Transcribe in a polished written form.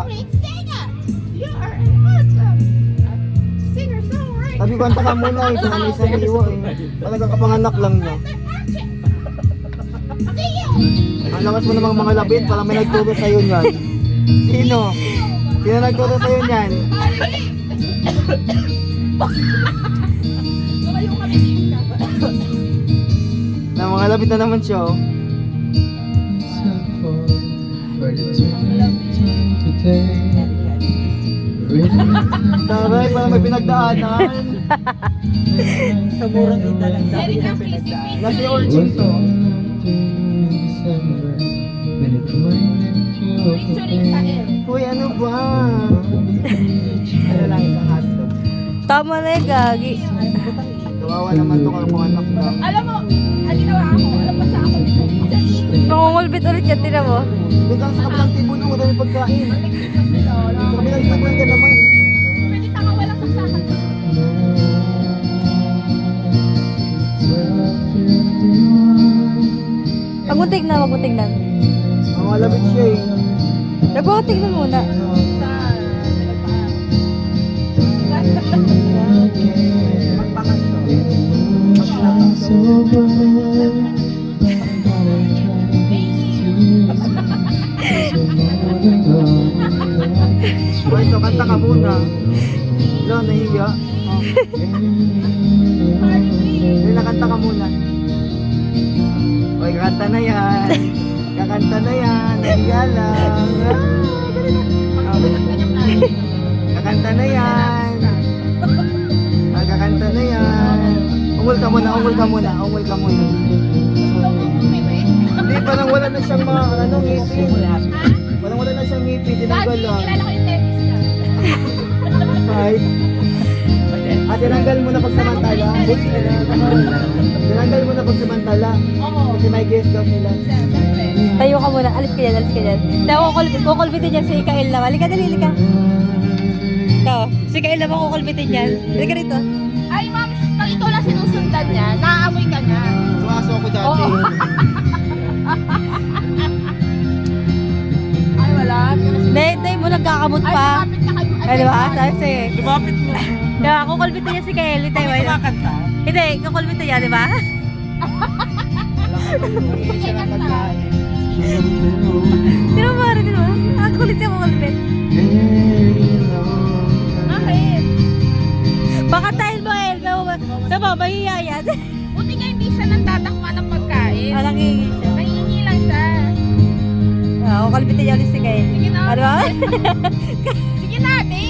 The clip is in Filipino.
great singer. You are an awesome singer-songwriter. Sabi ko, kanta ka muna eh. Kung isang iwa eh. Talagang kapanganak lang niya. Ang lakas mo namang mga labit, parang may nagturo sa'yo niyan. Sino? Sino nagturo sa'yo niyan? Lumayo kami dito. Na mga labit na naman siya oh. Taray, parang may pinagdaanan. Sa murang ita lang dati Meron na ng pinagdaan. Nasi Orchid to. Featuring Kael. Uy, ano ba? Ano lang isang hasto. Tama na yung gagi. Kawawa naman to kung anak lang. Alam mo, ang ginawa ako, alam pa sa ako dito. Sa ikot. Nangungulbit ulit yan, tinan mo. Doon ka sa kabilang tibon mo, dami pagkain. Sa kabilang tibon ka naman. Pwede tanga walang saksakan. Wag mo tignan, wag mo tignan. Mga labit siya eh. Wag mo tignan muna. O ito, kanta ka muna. Lo, nahiya. Oh. Hindi, nakanta ka muna. Oy, kakanta na yan. Kakanta na yan. Nahiya lang. Kakanta na yan. Kakanta na yan. Ungol ka muna, ungol ka muna, ungol ka muna. Hindi, parang wala na siyang mga ano, ngipin. Parang wala na siyang ngipin, tinanggal lang. Kilala ko yung tennis ka. Right? Ah, tinanggal mo na pagsamantala. Tinanggal mo na pagsamantala. Oo. Kasi may guest daw sila. Tayo ka muna, alis ka dyan, alis ka dyan. Kukulbitin niyan si Kael na. Halika, dali, halika. Ito, si Kael na kukulbitin niyan. Halika rito. Ay, ma'am, pag ikaw lang sinusundan niya, naaamoy ka niya. Sumaso ako dati. Oo. Ay, wala. Hindi mo nagkakamot Ay, pa. lumapit na kayo. Ay, di ba? Sabi sa'yo eh. Lumapit mo. Kaya kukulbitin niya si Kael. Hindi tayo. Kumakanta. Hindi, kukulbitin niya, di ba? Hindi siya ng pagkain. Tino mo rin, tino mo. Ang kulit siya kukulbit. Bakit? Baka dahil mo, El. Tama, mahihiya yan. Buti nga hindi siya nandatakma ng pagkain. Alang hihingi siya. Nangingi lang siya. Kukulbitin niya ulit si Kael. Sige na. Ano ba? Sige na, babe.